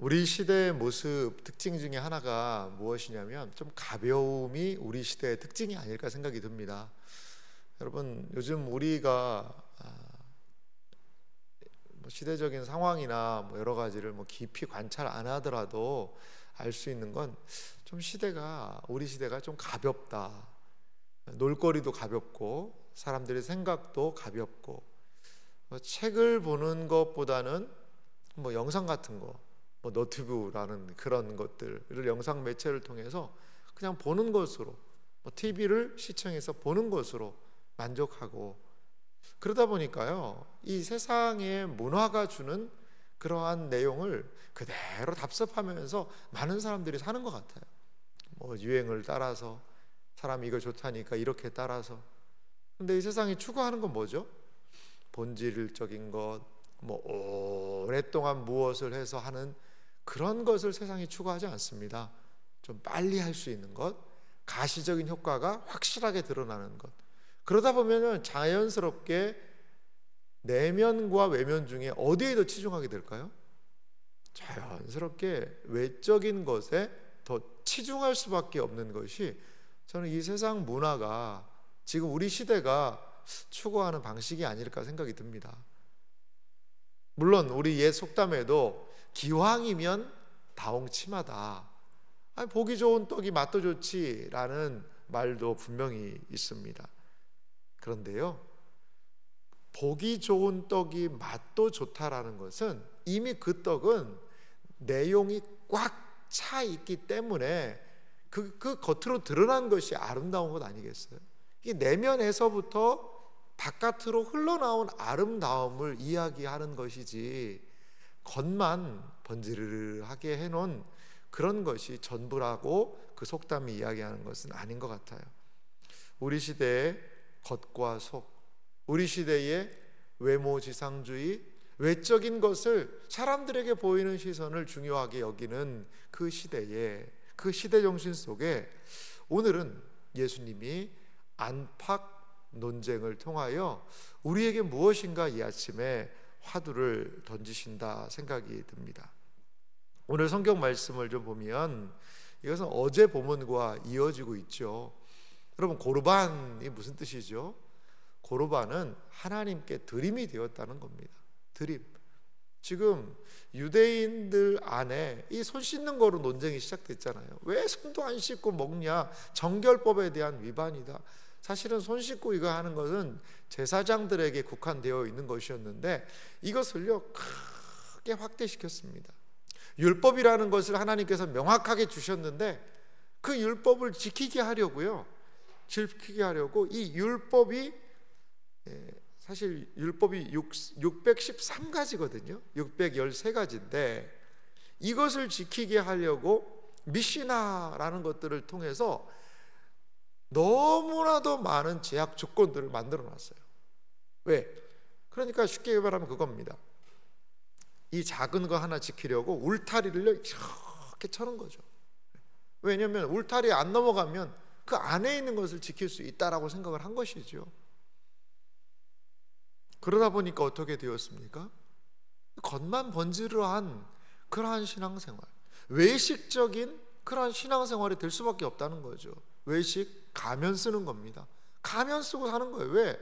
우리 시대의 모습 특징 중에 하나가 무엇이냐면 좀 가벼움이 우리 시대의 특징이 아닐까 생각이 듭니다. 여러분, 요즘 우리가 시대적인 상황이나 여러 가지를 깊이 관찰 안 하더라도 알 수 있는 건 좀 우리 시대가 좀 가볍다. 놀거리도 가볍고 사람들의 생각도 가볍고 책을 보는 것보다는 영상 같은 거, 너튜브라는 그런 것들을 영상 매체를 통해서 그냥 보는 것으로, TV를 시청해서 보는 것으로 만족하고, 그러다 보니까요, 이 세상의 문화가 주는 그러한 내용을 그대로 답습하면서 많은 사람들이 사는 것 같아요. 유행을 따라서, 사람이 이거 좋다니까 이렇게 따라서. 근데 이 세상이 추구하는 건 뭐죠? 본질적인 것, 오랫동안 무엇을 해서 하는 그런 것을 세상이 추구하지 않습니다. 좀 빨리 할 수 있는 것, 가시적인 효과가 확실하게 드러나는 것. 그러다 보면 자연스럽게 내면과 외면 중에 어디에 더 치중하게 될까요? 자연스럽게 외적인 것에 더 치중할 수밖에 없는 것이, 저는 이 세상 문화가 지금 우리 시대가 추구하는 방식이 아닐까 생각이 듭니다. 물론 우리 옛 속담에도 기왕이면 다홍치마다, 보기 좋은 떡이 맛도 좋지라는 말도 분명히 있습니다. 그런데요, 보기 좋은 떡이 맛도 좋다라는 것은 이미 그 떡은 내용이 꽉 차 있기 때문에 그 겉으로 드러난 것이 아름다운 것 아니겠어요? 이 내면에서부터 바깥으로 흘러나온 아름다움을 이야기하는 것이지, 겉만 번지르르하게 해놓은 그런 것이 전부라고 그 속담이 이야기하는 것은 아닌 것 같아요. 우리 시대의 겉과 속, 우리 시대의 외모지상주의, 외적인 것을, 사람들에게 보이는 시선을 중요하게 여기는 그 시대에, 그 시대 정신 속에 오늘은 예수님이 안팎 논쟁을 통하여 우리에게 무엇인가 이 아침에 화두를 던지신다 생각이 듭니다. 오늘 성경 말씀을 좀 보면 이것은 어제 본문과 이어지고 있죠. 여러분, 고르반이 무슨 뜻이죠? 고르반은 하나님께 드림이 되었다는 겁니다. 드림. 지금 유대인들 안에 이 손 씻는 거로 논쟁이 시작됐잖아요. 왜 손도 안 씻고 먹냐? 정결법에 대한 위반이다. 사실은 손 씻고 이거 하는 것은 제사장들에게 국한되어 있는 것이었는데 이것을요 크게 확대시켰습니다. 율법이라는 것을 하나님께서 명확하게 주셨는데 그 율법을 지키게 하려고 이 율법이, 사실 율법이 613가지거든요. 613가지인데 이것을 지키게 하려고 미시나라는 것들을 통해서 너무나도 많은 제약 조건들을 만들어 놨어요. 왜? 그러니까 쉽게 말하면 그겁니다. 이 작은 거 하나 지키려고 울타리를 이렇게 쳐는 거죠. 왜냐하면 울타리 안 넘어가면 그 안에 있는 것을 지킬 수 있다라고 생각을 한 것이죠. 그러다 보니까 어떻게 되었습니까? 겉만 번지르한 그러한 신앙생활, 외식적인 그러한 신앙생활이 될 수밖에 없다는 거죠. 외식, 가면 쓰는 겁니다. 가면 쓰고 사는 거예요. 왜?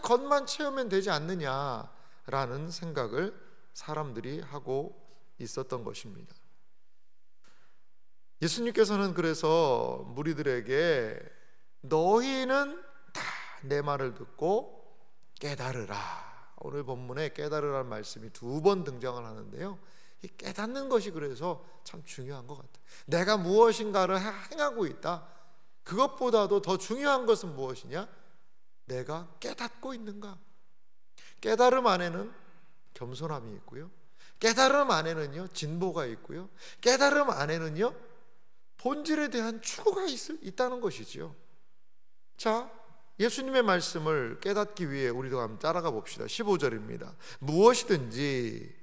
겉만 채우면 되지 않느냐라는 생각을 사람들이 하고 있었던 것입니다. 예수님께서는 그래서 무리들에게 너희는 다 내 말을 듣고 깨달으라. 오늘 본문에 깨달으라는 말씀이 2번 등장을 하는데요, 이 깨닫는 것이 그래서 참 중요한 것 같아요. 내가 무엇인가를 행하고 있다. 그것보다도 더 중요한 것은 무엇이냐? 내가 깨닫고 있는가? 깨달음 안에는 겸손함이 있고요, 깨달음 안에는요 진보가 있고요, 깨달음 안에는요 본질에 대한 추구가 있다는 것이죠. 자, 예수님의 말씀을 깨닫기 위해 우리도 한번 따라가 봅시다. 15절입니다. 무엇이든지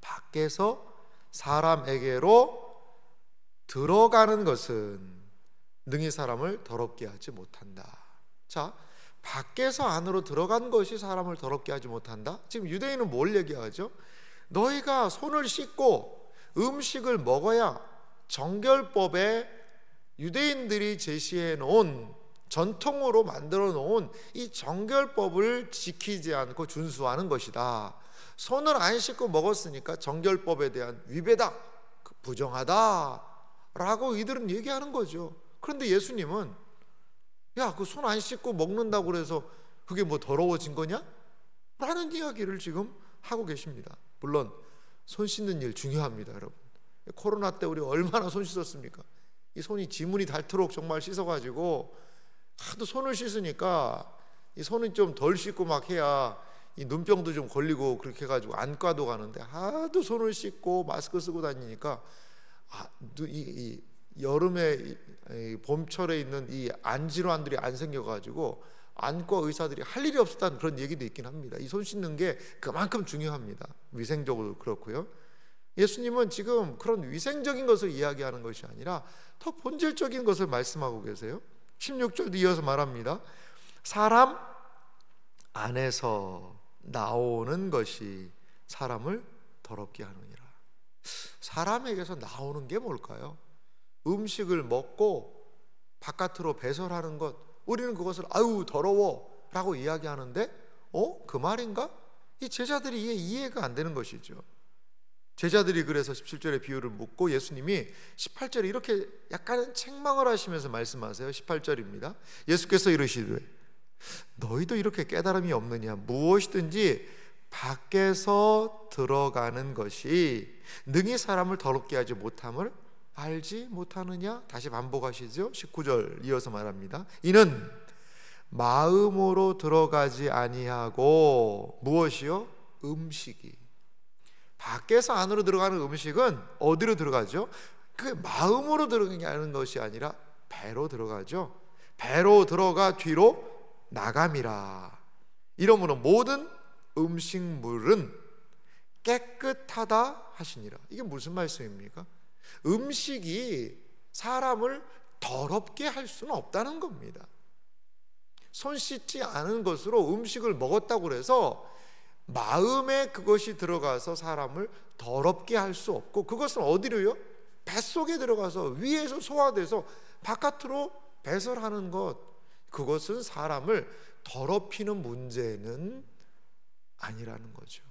밖에서 사람에게로 들어가는 것은 능히 사람을 더럽게 하지 못한다. 자, 밖에서 안으로 들어간 것이 사람을 더럽게 하지 못한다. 지금 유대인은 뭘 얘기하죠? 너희가 손을 씻고 음식을 먹어야 정결법에 유대인들이 제시해 놓은 전통으로 만들어 놓은 이 정결법을 지키지 않고 준수하는 것이다. 손을 안 씻고 먹었으니까 정결법에 대한 위배다, 부정하다 라고 이들은 얘기하는 거죠. 그런데 예수님은 야, 그 손 안 씻고 먹는다고 그래서 그게 뭐 더러워진 거냐? 라는 이야기를 지금 하고 계십니다. 물론 손 씻는 일 중요합니다, 여러분. 코로나 때 우리 얼마나 손 씻었습니까? 이 손이 지문이 닳도록 정말 씻어가지고 하도 손을 씻으니까 이 손은 좀 덜 씻고 막 해야 이 눈병도 좀 걸리고 그렇게 해가지고 안과도 가는데 하도 손을 씻고 마스크 쓰고 다니니까 이 여름에 이 봄철에 있는 이 안 질환들이 안 생겨가지고 안과 의사들이 할 일이 없었다는 그런 얘기도 있긴 합니다. 이 손 씻는 게 그만큼 중요합니다. 위생적으로 그렇고요. 예수님은 지금 그런 위생적인 것을 이야기하는 것이 아니라 더 본질적인 것을 말씀하고 계세요. 16절도 이어서 말합니다. 사람 안에서 나오는 것이 사람을 더럽게 하느니라. 사람에게서 나오는 게 뭘까요? 음식을 먹고 바깥으로 배설하는 것, 우리는 그것을 아유 더러워 라고 이야기하는데 그 말인가? 이 제자들이 이해가 안 되는 것이죠. 제자들이 그래서 17절의 비유를 묻고 예수님이 18절에 이렇게 약간 책망을 하시면서 말씀하세요. 18절입니다. 예수께서 이르시되 너희도 이렇게 깨달음이 없느냐? 무엇이든지 밖에서 들어가는 것이 능히 사람을 더럽게 하지 못함을 알지 못하느냐? 다시 반복하시죠. 19절 이어서 말합니다. 이는 마음으로 들어가지 아니하고 무엇이요? 음식이. 밖에서 안으로 들어가는 음식은 어디로 들어가죠? 그 마음으로 들어가는 것이 아니라 배로 들어가죠. 배로 들어가 뒤로 나감이라. 이러므로 모든 음식물은 깨끗하다 하시니라. 이게 무슨 말씀입니까? 음식이 사람을 더럽게 할 수는 없다는 겁니다. 손 씻지 않은 것으로 음식을 먹었다고 해서 마음에 그것이 들어가서 사람을 더럽게 할 수 없고, 그것은 어디로요? 뱃속에 들어가서 위에서 소화돼서 바깥으로 배설하는 것, 그것은 사람을 더럽히는 문제는 아니라는 거죠.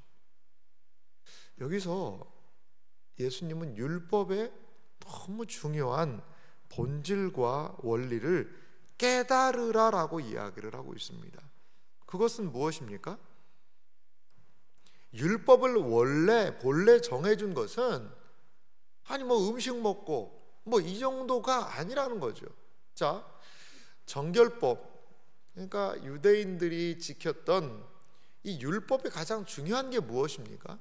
여기서 예수님은 율법의 너무 중요한 본질과 원리를 깨달으라라고 이야기를 하고 있습니다. 그것은 무엇입니까? 율법을 본래 정해준 것은 뭐 음식 먹고 뭐 이 정도가 아니라는 거죠. 자, 정결법, 그러니까 유대인들이 지켰던 이 율법의 가장 중요한 게 무엇입니까?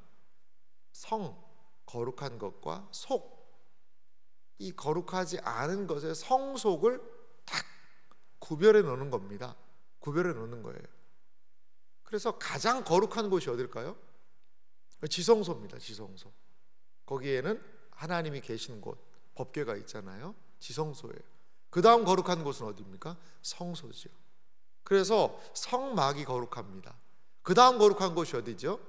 성, 거룩한 것과 속, 이 거룩하지 않은 것의 성속을 딱 구별해 놓는 겁니다. 구별해 놓는 거예요. 그래서 가장 거룩한 곳이 어딜까요? 지성소입니다. 지성소. 거기에는 하나님이 계신 곳, 법궤가 있잖아요. 지성소예요. 그 다음 거룩한 곳은 어디입니까? 성소죠. 그래서 성막이 거룩합니다. 그 다음 거룩한 곳이 어디죠?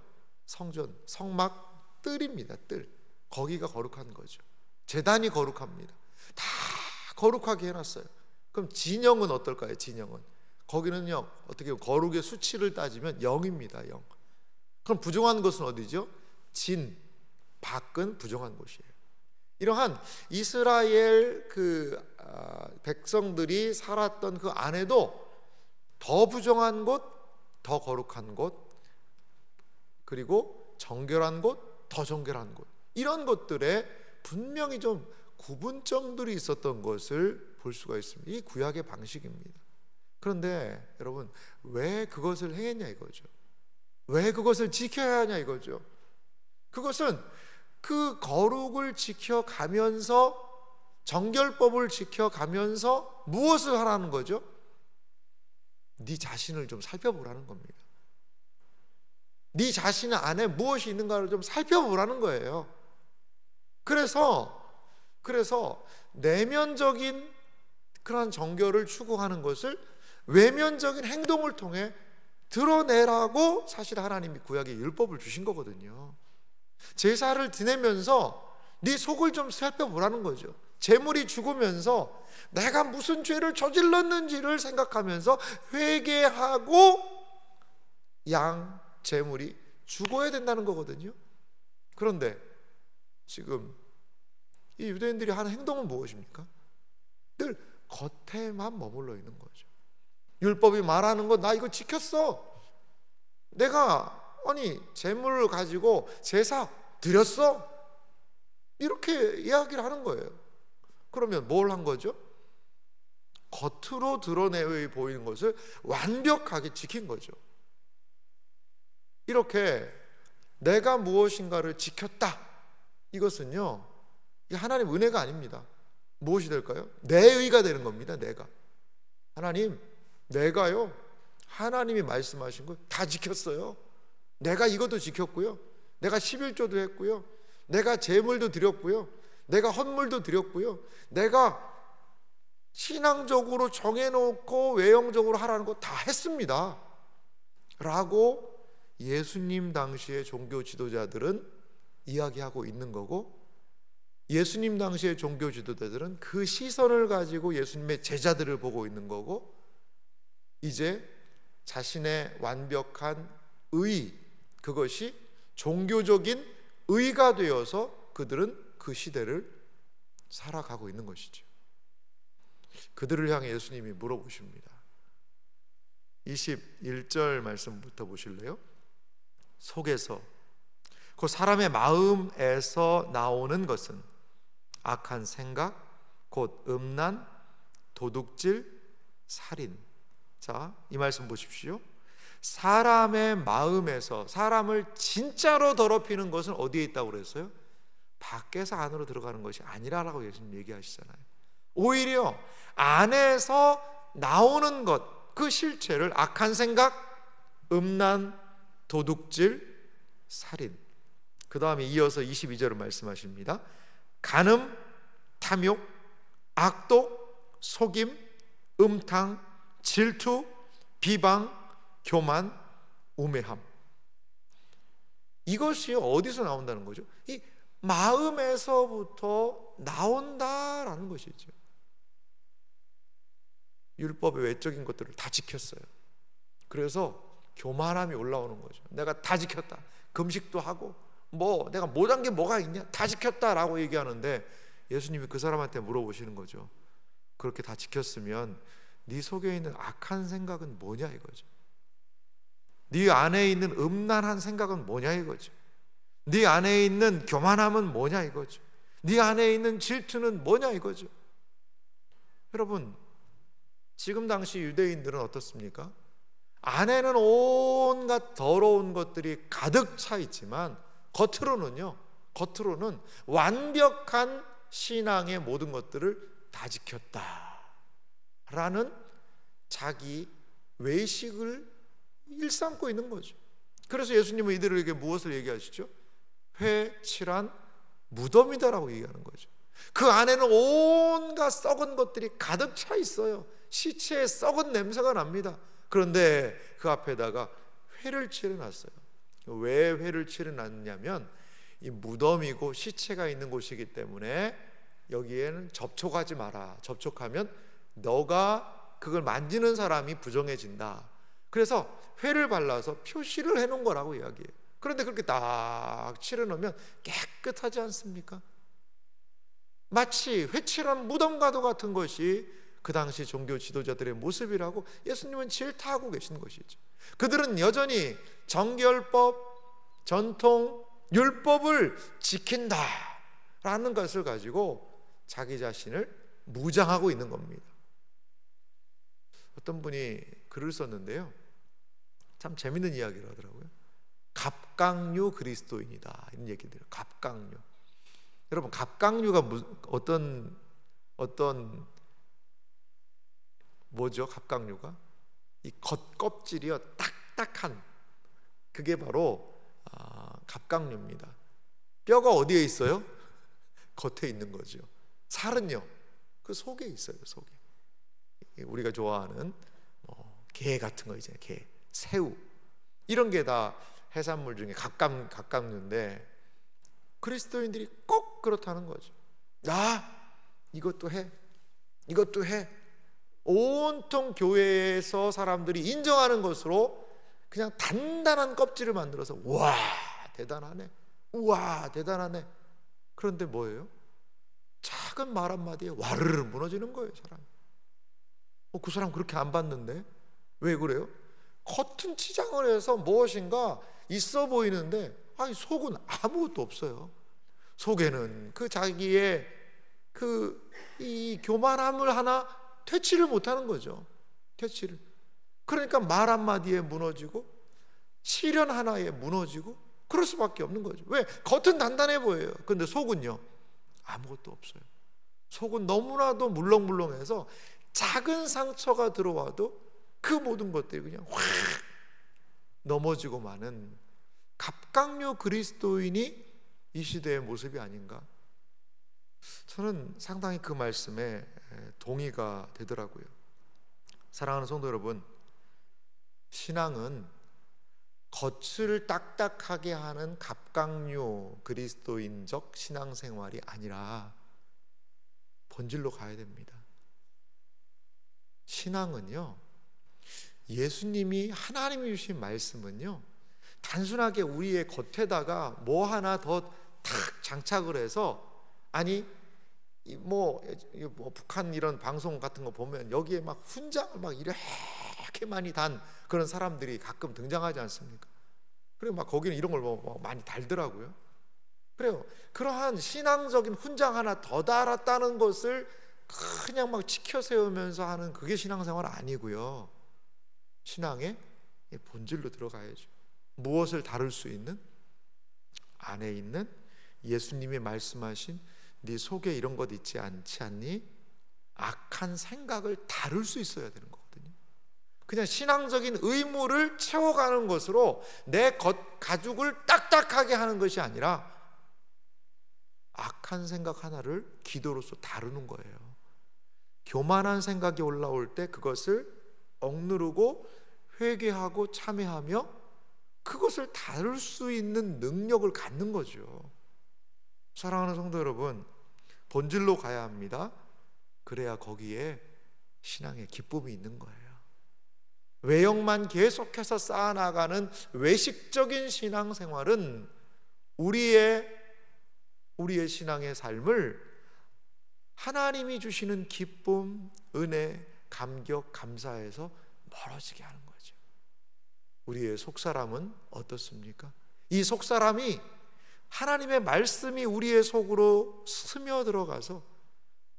성전, 성막 뜰입니다. 뜰. 거기가 거룩한 거죠. 제단이 거룩합니다. 다 거룩하게 해놨어요. 그럼 진영은 어떨까요? 진영은 거기는요, 어떻게 거룩의 수치를 따지면 0입니다. 0. 그럼 부정한 것은 어디죠? 진, 밖은 부정한 곳이에요. 이러한 이스라엘 백성들이 살았던 그 안에도 더 부정한 곳, 더 거룩한 곳, 그리고 정결한 곳, 더 정결한 곳, 이런 것들에 분명히 좀 구분점들이 있었던 것을 볼 수가 있습니다. 이 구약의 방식입니다. 그런데 여러분, 왜 그것을 행했냐 이거죠. 왜 그것을 지켜야 하냐 이거죠. 그것은 그 거룩을 지켜가면서, 정결법을 지켜가면서 무엇을 하라는 거죠? 네 자신을 좀 살펴보라는 겁니다. 네 자신 안에 무엇이 있는가를 좀 살펴보라는 거예요. 그래서 내면적인 그런 정결을 추구하는 것을 외면적인 행동을 통해 드러내라고 사실 하나님이 구약의 율법을 주신 거거든요. 제사를 지내면서 네 속을 좀 살펴보라는 거죠. 재물이 죽으면서 내가 무슨 죄를 저질렀는지를 생각하면서 회개하고 양 재물이 죽어야 된다는 거거든요. 그런데 지금 이 유대인들이 하는 행동은 무엇입니까? 늘 겉에만 머물러 있는 거죠. 율법이 말하는 거 나 이거 지켰어. 내가 재물을 가지고 제사 드렸어. 이렇게 이야기를 하는 거예요. 그러면 뭘 한 거죠? 겉으로 드러내 보이는 것을 완벽하게 지킨 거죠. 이렇게 내가 무엇인가를 지켰다. 이것은요, 이게 하나님 은혜가 아닙니다. 무엇이 될까요? 내 의가 되는 겁니다. 내가. 하나님, 내가요, 하나님이 말씀하신 거 다 지켰어요. 내가 이것도 지켰고요. 내가 11조도 했고요. 내가 제물도 드렸고요. 내가 헌물도 드렸고요. 내가 신앙적으로 정해놓고 외형적으로 하라는 거 다 했습니다. 라고 예수님 당시의 종교 지도자들은 이야기하고 있는 거고, 예수님 당시의 종교 지도자들은 그 시선을 가지고 예수님의 제자들을 보고 있는 거고, 이제 자신의 완벽한 의, 그것이 종교적인 의가 되어서 그들은 그 시대를 살아가고 있는 것이죠. 그들을 향해 예수님이 물어보십니다. 21절 말씀부터 보실래요? 속에서, 그 사람의 마음에서 나오는 것은 악한 생각, 곧 음란, 도둑질, 살인. 자, 이 말씀 보십시오. 사람의 마음에서, 사람을 진짜로 더럽히는 것은 어디에 있다고 그랬어요? 밖에서 안으로 들어가는 것이 아니라라고 예수님 얘기하시잖아요. 오히려 안에서 나오는 것, 그 실체를 악한 생각, 음란, 도둑질, 살인. 그 다음에 이어서 22절을 말씀하십니다. 간음, 탐욕, 악독, 속임, 음탕, 질투, 비방, 교만, 우매함. 이것이 어디서 나온다는 거죠? 이 마음에서부터 나온다라는 것이죠. 율법의 외적인 것들을 다 지켰어요. 그래서 교만함이 올라오는 거죠. 내가 다 지켰다. 금식도 하고 내가 못한 게 뭐가 있냐? 다 지켰다라고 얘기하는데 예수님이 그 사람한테 물어보시는 거죠. 그렇게 다 지켰으면 네 속에 있는 악한 생각은 뭐냐 이거죠. 네 안에 있는 음란한 생각은 뭐냐 이거죠. 네 안에 있는 교만함은 뭐냐 이거죠. 네 안에 있는 질투는 뭐냐 이거죠. 여러분, 지금 당시 유대인들은 어떻습니까? 안에는 온갖 더러운 것들이 가득 차 있지만 겉으로는 완벽한 신앙의 모든 것들을 다 지켰다라는 자기 외식을 일삼고 있는 거죠. 그래서 예수님은 이들에게 무엇을 얘기하시죠? 회칠한 무덤이다라고 얘기하는 거죠. 그 안에는 온갖 썩은 것들이 가득 차 있어요. 시체의 썩은 냄새가 납니다. 그런데 그 앞에다가 회를 칠해놨어요. 왜 회를 칠해놨냐면 이 무덤이고 시체가 있는 곳이기 때문에 여기에는 접촉하지 마라. 접촉하면 너가 그걸 만지는 사람이 부정해진다. 그래서 회를 발라서 표시를 해놓은 거라고 이야기해요. 그런데 그렇게 딱 칠해놓으면 깨끗하지 않습니까? 마치 회칠한 무덤과도 같은 것이 그 당시 종교 지도자들의 모습이라고 예수님은 질타하고 계신 것이죠. 그들은 여전히 정결법, 전통, 율법을 지킨다라는 것을 가지고 자기 자신을 무장하고 있는 겁니다. 어떤 분이 글을 썼는데요, 참 재밌는 이야기를 하더라고요. 갑각류 그리스도인이다, 이런 얘기들. 갑각류. 여러분, 갑각류가 어떤 뭐죠? 갑각류가 이 겉껍질이요 딱딱한, 그게 바로 갑각류입니다. 뼈가 어디에 있어요? 겉에 있는 거죠. 살은요 그 속에 있어요. 속에. 우리가 좋아하는 게 같은 거 있잖아요. 게, 새우, 이런 게 다 해산물 중에 갑각류인데, 그리스도인들이 꼭 그렇다는 거죠. 이것도 해, 이것도 해. 온통 교회에서 사람들이 인정하는 것으로 그냥 단단한 껍질을 만들어서 와 대단하네, 우와 대단하네. 그런데 뭐예요? 작은 말 한마디에 와르르 무너지는 거예요. 사람. 그 사람 그렇게 안 봤는데 왜 그래요? 겉은 치장을 해서 무엇인가 있어 보이는데 속은 아무것도 없어요. 속에는 그 자기의 이 교만함을 하나 퇴치를 못하는 거죠. 퇴치를. 그러니까 말 한마디에 무너지고 시련 하나에 무너지고 그럴 수밖에 없는 거죠. 왜? 겉은 단단해 보여요. 그런데 속은요 아무것도 없어요. 속은 너무나도 물렁물렁해서 작은 상처가 들어와도 그 모든 것들이 그냥 확 넘어지고 마는 갑각류 그리스도인이 이 시대의 모습이 아닌가. 저는 상당히 그 말씀에 동의가 되더라고요. 사랑하는 성도 여러분, 신앙은 겉을 딱딱하게 하는 갑각류 그리스도인적 신앙생활이 아니라 본질로 가야 됩니다. 신앙은요, 예수님이 하나님이 주신 말씀은요, 단순하게 우리의 겉에다가 뭐 하나 더 탁 장착을 해서 뭐 북한 이런 방송 같은 거 보면 여기에 막 훈장을 막 이렇게 많이 단 그런 사람들이 가끔 등장하지 않습니까? 그리고 막 거기는 이런 걸 뭐 많이 달더라고요. 그래요. 그러한 신앙적인 훈장 하나 더 달았다는 것을 그냥 막 지켜 세우면서 하는 그게 신앙생활 아니고요. 신앙의 본질로 들어가야죠. 무엇을 다룰 수 있는? 안에 있는 예수님이 말씀하신 네 속에 이런 것 있지 않니? 악한 생각을 다룰 수 있어야 되는 거거든요. 그냥 신앙적인 의무를 채워가는 것으로 내 가죽을 딱딱하게 하는 것이 아니라 악한 생각 하나를 기도로서 다루는 거예요. 교만한 생각이 올라올 때 그것을 억누르고 회개하고 참회하며 그것을 다룰 수 있는 능력을 갖는 거죠. 사랑하는 성도 여러분, 본질로 가야 합니다. 그래야 거기에 신앙의 기쁨이 있는 거예요. 외형만 계속해서 쌓아나가는 외식적인 신앙생활은 우리의 신앙의 삶을 하나님이 주시는 기쁨, 은혜, 감격, 감사에서 멀어지게 하는 거죠. 우리의 속사람은 어떻습니까? 이 속사람이 하나님의 말씀이 우리의 속으로 스며들어가서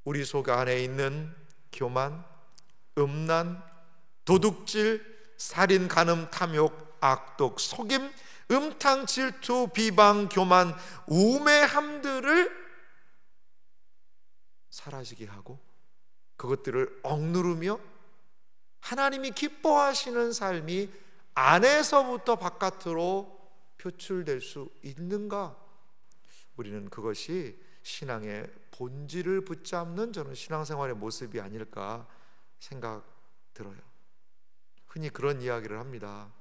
우리 속 안에 있는 교만, 음란, 도둑질, 살인, 간음, 탐욕, 악독, 속임, 음탕, 질투, 비방, 교만, 우매함들을 사라지게 하고 그것들을 억누르며 하나님이 기뻐하시는 삶이 안에서부터 바깥으로 표출될 수 있는가? 우리는 그것이 신앙의 본질을 붙잡는 저는 신앙생활의 모습이 아닐까 생각 들어요. 흔히 그런 이야기를 합니다.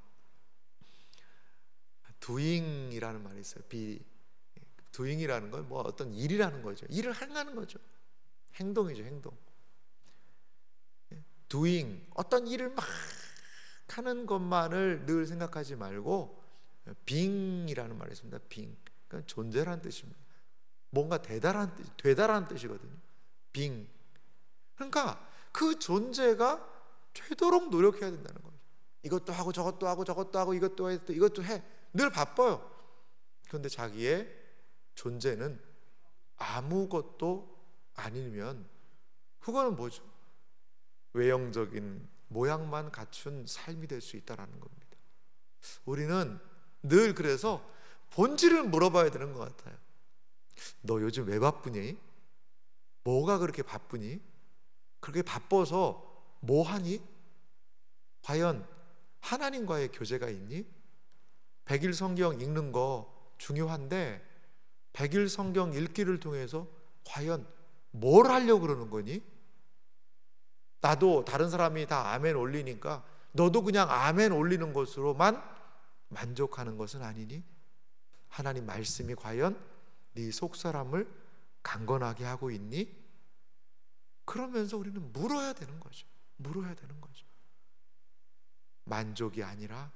doing이라는 말이 있어요. doing이라는 건 뭐 어떤 일이라는 거죠. 일을 행하는 거죠. 행동이죠, 행동. doing, 어떤 일을 막 하는 것만을 늘 생각하지 말고 being이라는 말이 있습니다. being, 그러니까 존재라는 뜻입니다. 뭔가 되다라는 뜻이거든요. being. 그러니까 그 존재가 되도록 노력해야 된다는 거예요. 이것도 하고 저것도 하고 저것도 하고 이것도 해. 늘 바빠요. 그런데 자기의 존재는 아무것도 아니면 그거는 뭐죠? 외형적인 모양만 갖춘 삶이 될 수 있다는 겁니다. 우리는 늘 그래서 본질을 물어봐야 되는 것 같아요. 너 요즘 왜 바쁘니? 뭐가 그렇게 바쁘니? 그렇게 바빠서 뭐 하니? 과연 하나님과의 교제가 있니? 100일 성경 읽는 거 중요한데 100일 성경 읽기를 통해서 과연 뭘 하려고 그러는 거니? 나도 다른 사람이 다 아멘 올리니까 너도 그냥 아멘 올리는 것으로만 만족하는 것은 아니니? 하나님 말씀이 과연 네 속사람을 강건하게 하고 있니? 그러면서 우리는 물어야 되는 거죠. 물어야 되는 거죠. 만족이 아니라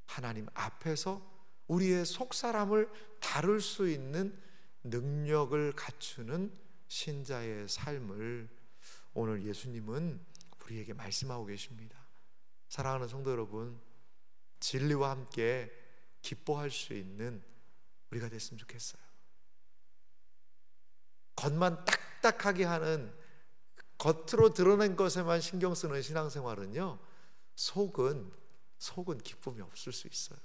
하나님 앞에서 우리의 속사람을 다룰 수 있는 능력을 갖추는 신자의 삶을 오늘 예수님은 우리에게 말씀하고 계십니다. 사랑하는 성도 여러분, 진리와 함께 기뻐할 수 있는 우리가 됐으면 좋겠어요. 겉만 딱딱하게 하는, 겉으로 드러낸 것에만 신경 쓰는 신앙생활은요, 속은 기쁨이 없을 수 있어요.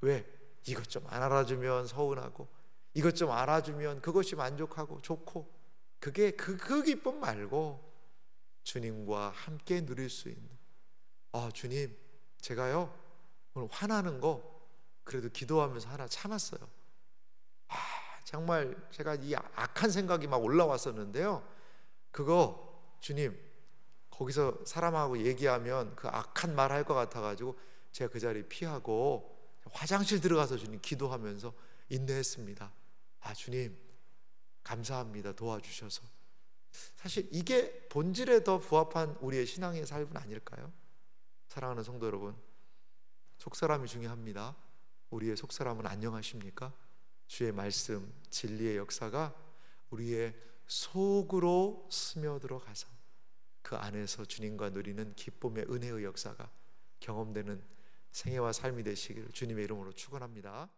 왜? 이것 좀 안 알아주면 서운하고, 이것 좀 알아주면 그것이 만족하고 좋고, 그게 그 기쁨 말고 주님과 함께 누릴 수 있는, 주님, 제가요 오늘 화나는 거 그래도 기도하면서 하나 참았어요. 정말 제가 이 악한 생각이 막 올라왔었는데요, 그거 주님, 거기서 사람하고 얘기하면 그 악한 말 할 것 같아가지고 제가 그 자리 피하고 화장실 들어가서 주님 기도하면서 인내했습니다. 주님 감사합니다, 도와주셔서. 사실 이게 본질에 더 부합한 우리의 신앙의 삶은 아닐까요? 사랑하는 성도 여러분, 속사람이 중요합니다. 우리의 속사람은 안녕하십니까? 주의 말씀, 진리의 역사가 우리의 속으로 스며들어가서 그 안에서 주님과 누리는 기쁨의 은혜의 역사가 경험되는 생애와 삶이 되시기를 주님의 이름으로 축원합니다.